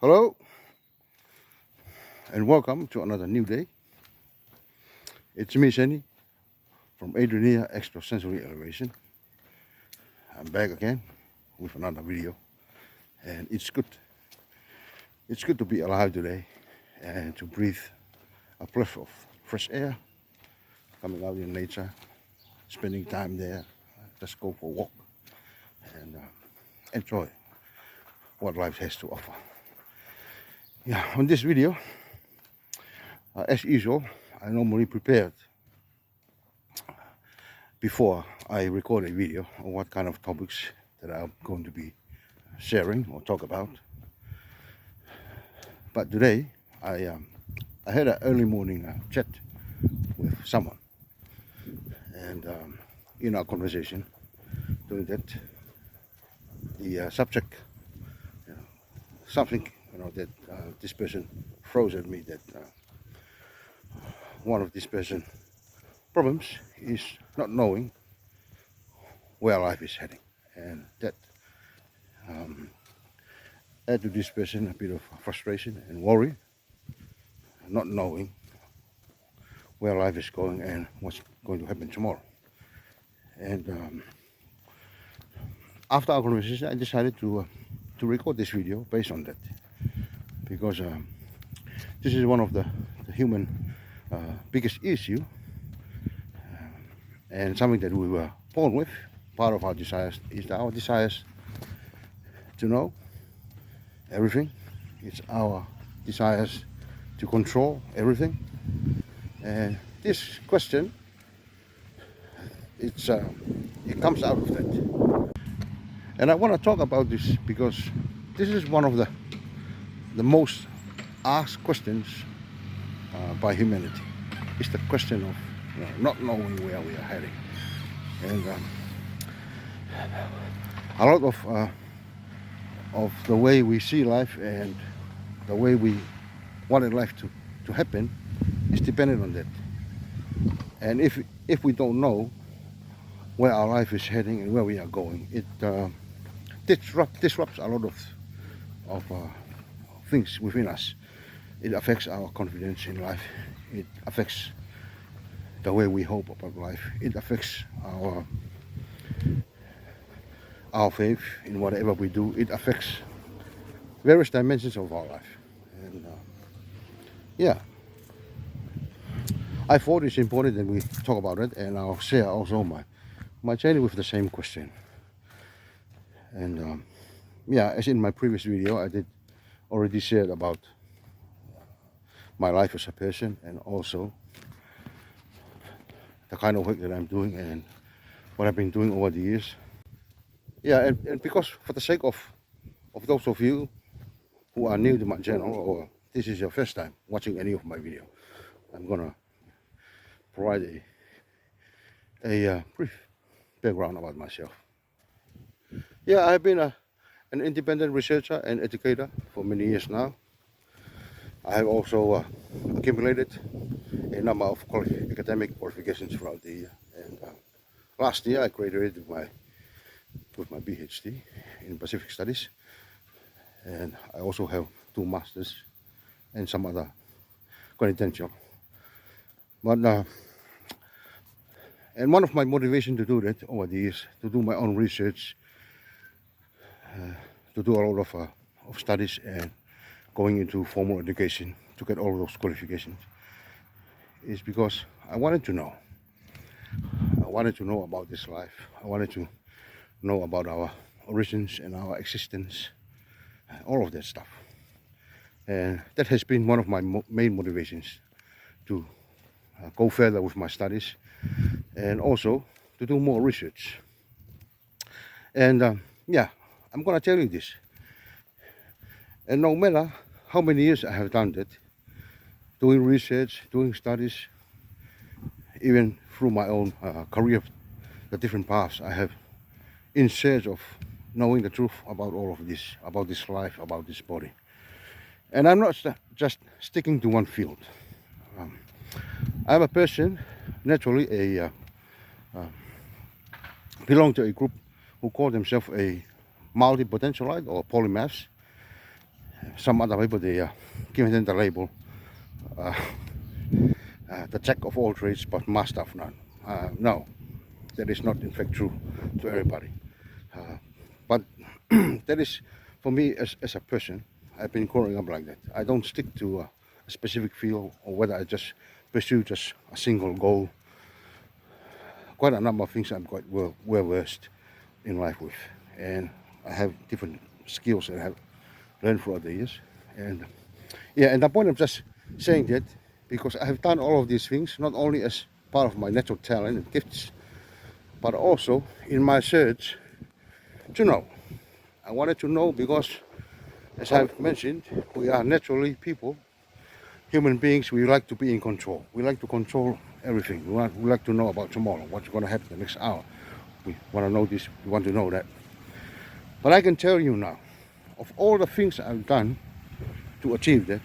Hello and welcome to another new day. It's me, Seni, from Edrienia Extrasensory Elevation. I'm back again with another video, and it's good to be alive today and to breathe a breath of fresh air, coming out in nature, spending time there, just go for a walk and enjoy what life has to offer. Yeah, on this video, as usual, I normally prepared before I record a video on what kind of topics that I'm going to be sharing or talk about. But today, I had an early morning chat with someone, and in our conversation, doing that, the subject, something that this person throws at me, that one of this person's problems is not knowing where life is heading, and that add to this person a bit of frustration and worry, not knowing where life is going and what's going to happen tomorrow. And after our conversation, I decided to record this video based on that, because this is one of the human biggest issue, and something that we were born with. Part of our desires is our desires to know everything. It's our desires to control everything. And this question, it comes out of that. And I want to talk about this because this is one of the most asked questions by humanity. It's the question of not knowing where we are heading. And a lot of the way we see life and the way we wanted life to happen is dependent on that. And if we don't know where our life is heading and where we are going, it disrupts a lot of things within us. It affects our confidence in life. It affects the way we hope about life. It affects our faith in whatever we do. It affects various dimensions of our life. And yeah, I thought it's important that we talk about it, and I'll share also my journey with the same question. And yeah, as in my previous video, I did already share about my life as a person, and also the kind of work that I'm doing and what I've been doing over the years. Yeah, and because for the sake of those of you who are new to my channel, or this is your first time watching any of my video, I'm gonna provide a brief background about myself. Yeah, I've been an independent researcher and educator for many years now. I have also accumulated a number of academic qualifications throughout the year. And last year I graduated with my PhD in Pacific Studies, and I also have 2 masters and some other credentials. But and one of my motivation to do that over the years, to do my own research, to do a lot of studies and going into formal education to get all of those qualifications, is because I wanted to know. I wanted to know about this life. I wanted to know about our origins and our existence, all of that stuff. And that has been one of my main motivations to go further with my studies, and also to do more research. And yeah, I'm gonna tell you this. And no matter how many years I have done that, doing research, doing studies, even through my own career, the different paths I have in search of knowing the truth about all of this, about this life, about this body. And I'm not just sticking to one field. I'm a person, naturally belong to a group who call themselves a multi-potentialite or polymaths. Some other people, they give them the label, uh, the jack of all trades but master of none. No, that is not in fact true to everybody. But that is, for me as a person, I've been growing up like that. I don't stick to a specific field, or whether I just pursue just a single goal. Quite a number of things I'm quite well versed in life with, and I have different skills that I have learned throughout the years. And yeah, and the point I'm just saying that because I have done all of these things not only as part of my natural talent and gifts, but also in my search to know. I wanted to know because, as I've mentioned, we are naturally people, human beings. We like to be in control. We like to control everything. We like to know about tomorrow, what's going to happen the next hour. We want to know this, we want to know that. But I can tell you now, of all the things I've done to achieve that,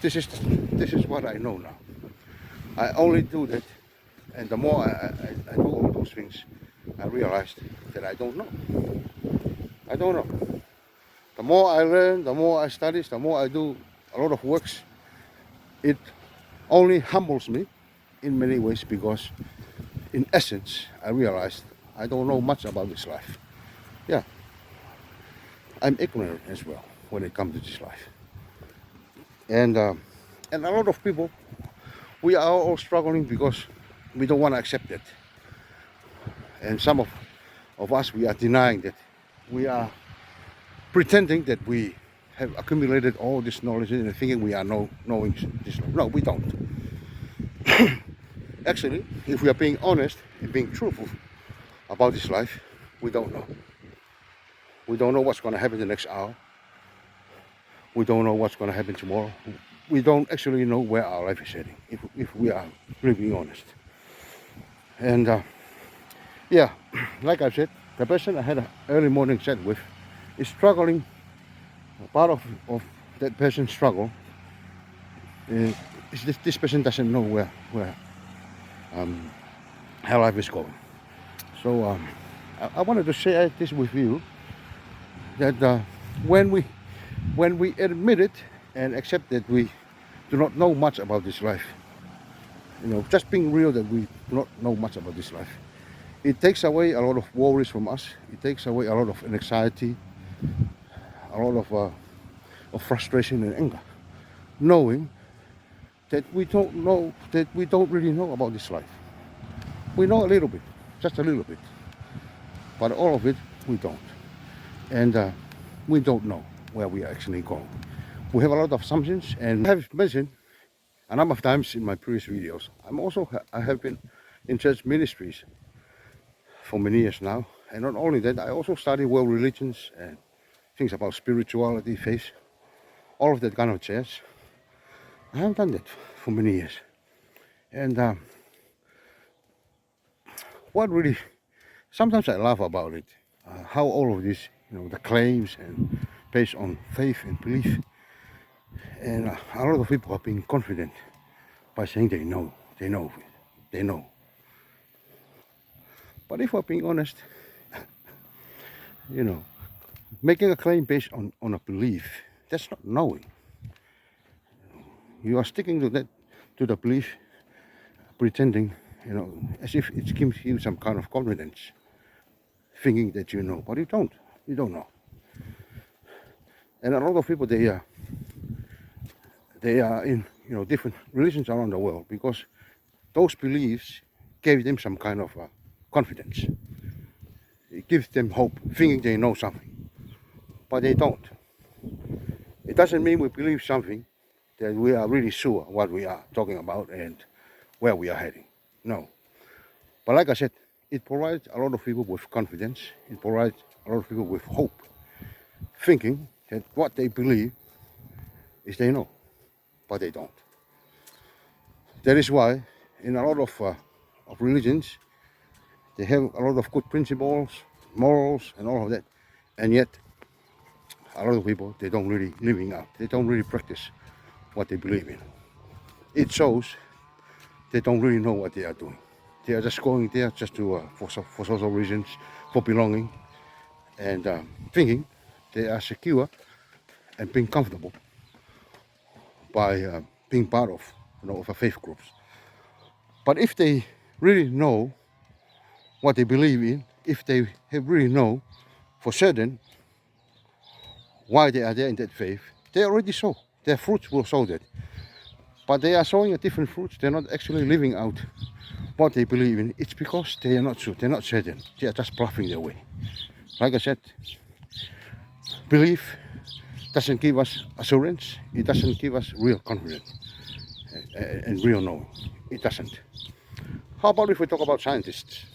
this is what I know now. I only do that, and the more I do all those things, I realized that I don't know. I don't know. The more I learn, the more I study, the more I do a lot of works, it only humbles me in many ways, because in essence I realized I don't know much about this life. Yeah, I'm ignorant as well when it comes to this life. And a lot of people, we are all struggling because we don't want to accept it. And some of us, we are denying that. We are pretending that we have accumulated all this knowledge and thinking we are knowing this. No, we don't. Actually, if we are being honest and being truthful about this life, we don't know. We don't know what's going to happen the next hour. We don't know what's going to happen tomorrow. We don't actually know where our life is heading, if we are really being honest. And yeah, like I said, the person I had an early morning chat with is struggling. Part of that person's struggle is this person doesn't know where her life is going. So I wanted to share this with you, that when we admit it and accept that we do not know much about this life, just being real that we do not know much about this life, it takes away a lot of worries from us. It takes away a lot of anxiety, a lot of frustration and anger, knowing that we don't really know about this life. We know a little bit, just a little bit, but all of it we don't. And we don't know where we are actually going. We have a lot of assumptions, and I have mentioned a number of times in my previous videos, I have been in church ministries for many years now. And not only that, I also study world religions and things about spirituality, faith, all of that kind of jazz. I have done that for many years. And what really, sometimes I laugh about it, how all of this, the claims and based on faith and belief, and a lot of people are being confident by saying they know. But if we're being honest, making a claim based on a belief, that's not knowing. You are sticking to the belief, pretending, as if it gives you some kind of confidence, thinking that you know, but you don't know. And a lot of people, they are in different religions around the world because those beliefs gave them some kind of confidence. It gives them hope, thinking they know something, but they don't. It doesn't mean we believe something that we are really sure what we are talking about and where we are heading. No. But like I said, it provides a lot of people with confidence. It provides a lot of people with hope, thinking that what they believe is they know, but they don't. That is why in a lot of religions, they have a lot of good principles, morals, and all of that. And yet, a lot of people, they don't really living out. They don't really practice what they believe in. It shows they don't really know what they are doing. They are just going there just to for social reasons, for belonging, and thinking they are secure and being comfortable by being part of, of a faith groups. But if they really know what they believe in, if they really know for certain why they are there in that faith, they already show. Their fruits will show that. But they are showing a different fruits. They're not actually living out what they believe in. It's because they are not sure. They're not certain. They are just bluffing their way. Like I said, belief doesn't give us assurance. It doesn't give us real confidence and real knowing. It doesn't. How about if we talk about scientists?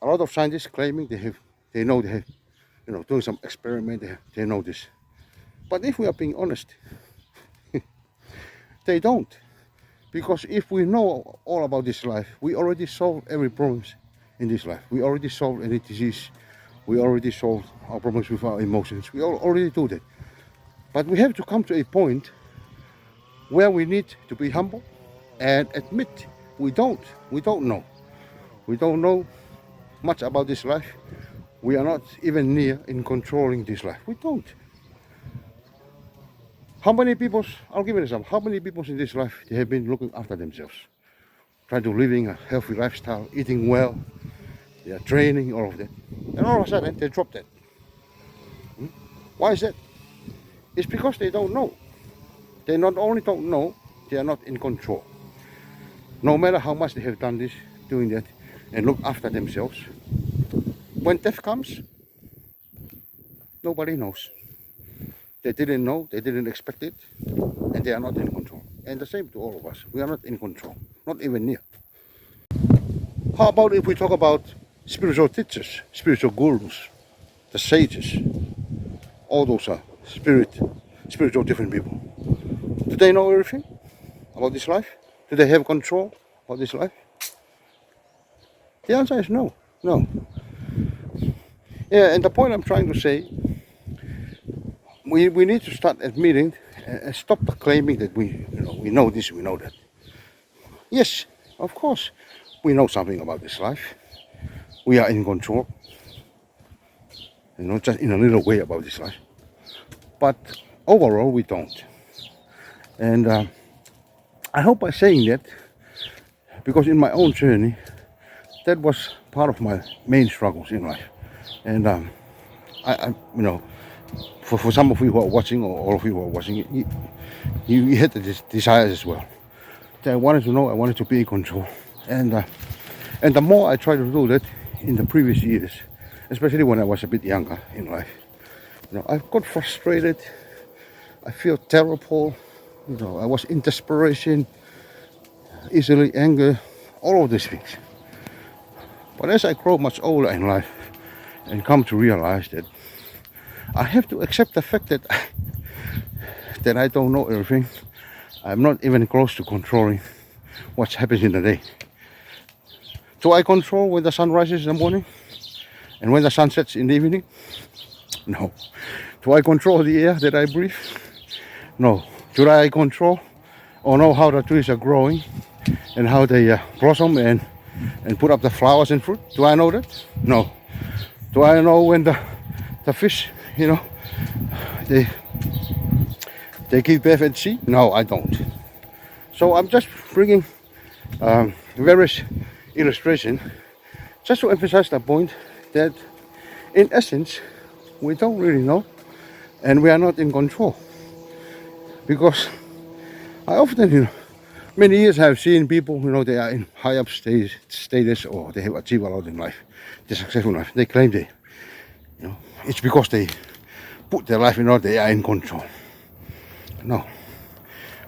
A lot of scientists claiming they have doing some experiment. They know this. But if we are being honest, they don't. Because if we know all about this life, we already solved every problem in this life. We already solved any disease. We already solved our problems with our emotions. We already do that. But we have to come to a point where we need to be humble and admit we don't know. We don't know much about this life. We are not even near in controlling this life. We don't. How many people, I'll give you an example, how many people in this life, they have been looking after themselves, trying to living a healthy lifestyle, eating well, they are training, all of that. And all of a sudden, they drop that. Why is that? It's because they don't know. They not only don't know, they are not in control. No matter how much they have done this, doing that, and look after themselves, when death comes, nobody knows. They didn't know, they didn't expect it, and they are not in control. And the same to all of us. We are not in control, not even near. How about if we talk about spiritual teachers, spiritual gurus, the sages, all those are spiritual different people. Do they know everything about this life? Do they have control about this life? The answer is no, no. Yeah, and the point I'm trying to say, we need to start admitting and stop claiming that we know this, we know that. Yes, of course, we know something about this life. We are in control, just in a little way about this life. But overall, we don't. And I hope by saying that, because in my own journey, that was part of my main struggles in life. And I for some of you who are watching, or all of you who are watching, you had the desires as well. I wanted to know, I wanted to be in control. And the more I tried to do that in the previous years, especially when I was a bit younger in life, I got frustrated. I feel terrible. I was in desperation, easily angry, all of these things. But as I grow much older in life and come to realize that I have to accept the fact that that I don't know everything. I'm not even close to controlling what happens in the day. Do I control when the sun rises in the morning and when the sun sets in the evening? No. Do I control the air that I breathe? No. Do I control or know how the trees are growing and how they blossom and put up the flowers and fruit? Do I know that? No. Do I know when the fish, they give birth at sea? No, I don't. So I'm just bringing various illustrations just to emphasize the point that in essence we don't really know and we are not in control. Because I often, many years I've seen people, they are in high up status or they have achieved a lot in life, they're successful in life. They claim it's because they put their life in order, they are in control. No.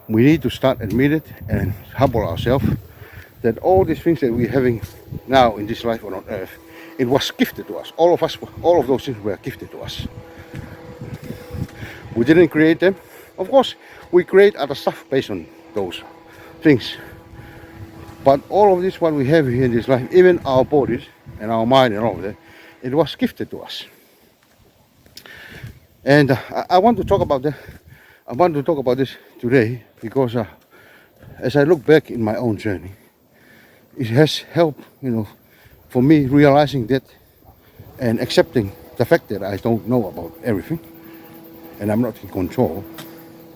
We need to start admitting and humble ourselves that all these things that we're having now in this life on earth, it was gifted to us. All of those things were gifted to us. We didn't create them. Of course, we create other stuff based on those things. But all of this, what we have here in this life, even our bodies and our mind and all of that, it was gifted to us. And I want to talk about that. I want to talk about this today because as I look back in my own journey, it has helped, for me realizing that and accepting the fact that I don't know about everything. and I'm not in control,